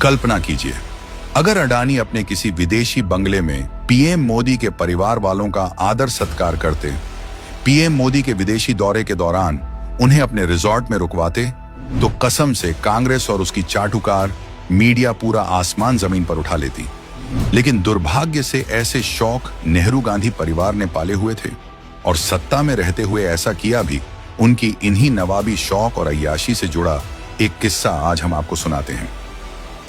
कल्पना कीजिए, अगर अडानी अपने किसी विदेशी बंगले में पीएम मोदी के परिवार वालों का आदर सत्कार करते, पीएम मोदी के विदेशी दौरे के दौरान उन्हें अपने रिजॉर्ट में रुकवाते, तो कसम से कांग्रेस और उसकी चाटुकार मीडिया पूरा आसमान जमीन पर उठा लेती। लेकिन दुर्भाग्य से ऐसे शौक नेहरू गांधी परिवार ने पाले हुए थे और सत्ता में रहते हुए ऐसा किया भी। उनकी इन्हीं नवाबी शौक और अय्याशी से जुड़ा एक किस्सा आज हम आपको सुनाते हैं।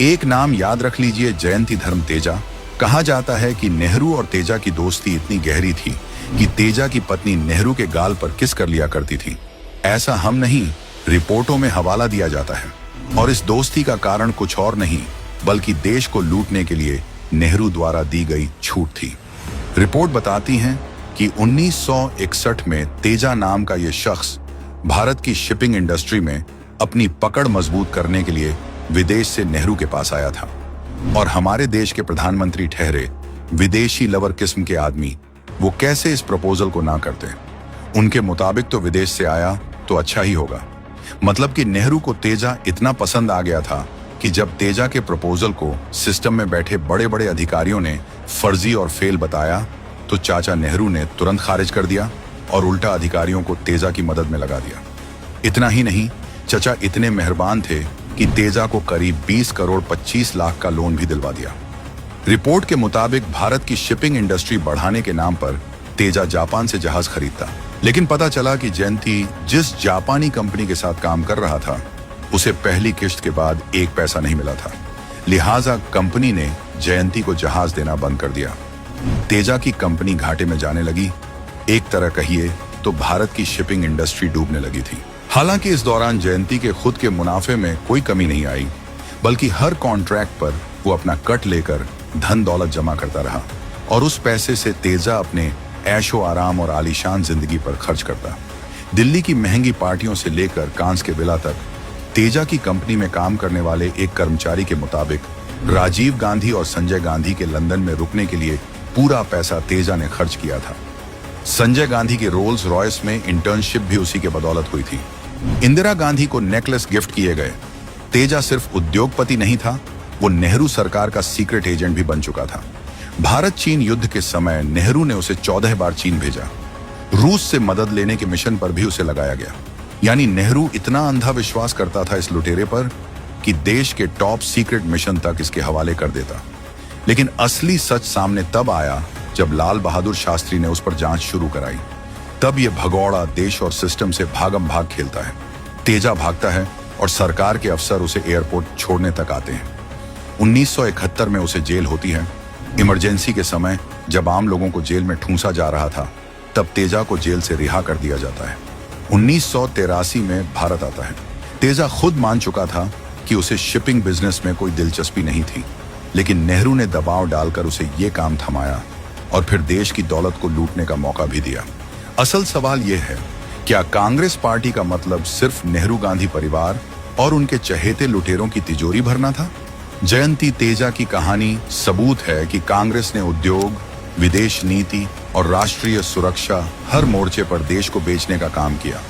एक नाम याद रख लीजिए, जयंती धर्म तेजा। कहा जाता है कि नेहरू और तेजा की दोस्ती इतनी गहरी थी कि तेजा की पत्नी नेहरू के गाल पर किस कर लिया करती थी। ऐसा हम नहीं, रिपोर्टों में हवाला दिया जाता है। और इस दोस्ती का कारण कुछ और नहीं बल्कि देश को लूटने के लिए नेहरू द्वारा दी गई छूट थी। रिपोर्ट बताती है कि 1961 में तेजा नाम का यह शख्स भारत की शिपिंग इंडस्ट्री में अपनी पकड़ मजबूत करने के लिए विदेश से नेहरू के पास आया था। और हमारे देश के प्रधानमंत्री ठहरे विदेशी लवर किस्म के आदमी, वो कैसे इस प्रपोजल को ना करते। उनके मुताबिक तो विदेश से आया तो अच्छा ही होगा। मतलब कि नेहरू को तेजा इतना पसंद आ गया था कि जब तेजा के प्रपोजल को सिस्टम में बैठे बड़े बड़े अधिकारियों ने फर्जी और फेल बताया तो चाचा नेहरू ने तुरंत खारिज कर दिया और उल्टा अधिकारियों को तेजा की मदद में लगा दिया। इतना ही नहीं, चाचा इतने मेहरबान थे कि तेजा को करीब 20 करोड़ 25 लाख का लोन भी दिलवा दिया। रिपोर्ट के मुताबिक भारत की शिपिंग इंडस्ट्री बढ़ाने के नाम पर तेजा जापान से जहाज खरीदता। लेकिन पता चला कि जयंती जिस जापानी कंपनी के साथ काम कर रहा था उसे पहली किश्त के बाद एक पैसा नहीं मिला था। लिहाजा कंपनी ने जयंती को जहाज देना बंद कर दिया। तेजा की कंपनी घाटे में जाने लगी। एक तरह कहिए तो भारत की शिपिंग इंडस्ट्री डूबने लगी थी। हालांकि इस दौरान जयंती के खुद के मुनाफे में कोई कमी नहीं आई, बल्कि हर कॉन्ट्रैक्ट पर वो अपना कट लेकर धन दौलत जमा करता रहा और उस पैसे से तेजा अपने ऐशो आराम और आलीशान जिंदगी पर खर्च करता। दिल्ली की महंगी पार्टियों से लेकर कांस के विला तक तेजा की कंपनी में काम करने वाले एक कर्मचारी के मुताबिक राजीव गांधी और संजय गांधी के लंदन में रुकने के लिए पूरा पैसा तेजा ने खर्च किया था। संजय गांधी के रोल्स रॉयस में इंटर्नशिप भी उसी के बदौलत हुई थी। इंदिरा गांधी को नेकलेस गिफ्ट किए गए। तेजा सिर्फ उद्योगपति नहीं था, वो नेहरू सरकार का सीक्रेट एजेंट भी बन चुका था। भारत चीन युद्ध के समय नेहरू ने उसे 14 बार चीन भेजा। रूस से मदद लेने के मिशन पर भी उसे लगाया गया। यानी नेहरू इतना अंधा विश्वास करता था इस लुटेरे पर कि देश के टॉप सीक्रेट मिशन तक इसके हवाले कर देता। लेकिन असली सच सामने तब आया जब लाल बहादुर शास्त्री ने उस पर जांच शुरू कराई। तब यह भगौड़ा देश और सिस्टम से भागम भाग खेलता है। तेजा भागता है और सरकार के अफसर उसे एयरपोर्ट छोड़ने तक आते हैं। 1971 में उसे जेल होती है। इमरजेंसी के समय जब आम लोगों को जेल में ठूंसा जा रहा था, तब तेजा को जेल से रिहा कर दिया जाता है। 1983 में भारत आता है। तेजा खुद मान चुका था कि उसे शिपिंग बिजनेस में कोई दिलचस्पी नहीं थी, लेकिन नेहरू ने दबाव डालकर उसे ये काम थमाया और फिर देश की दौलत को लूटने का मौका भी दिया। असल सवाल यह है, क्या कांग्रेस पार्टी का मतलब सिर्फ नेहरू गांधी परिवार और उनके चहेते लुटेरों की तिजोरी भरना था? जयंती तेजा की कहानी सबूत है कि कांग्रेस ने उद्योग, विदेश नीति और राष्ट्रीय सुरक्षा हर मोर्चे पर देश को बेचने का काम किया।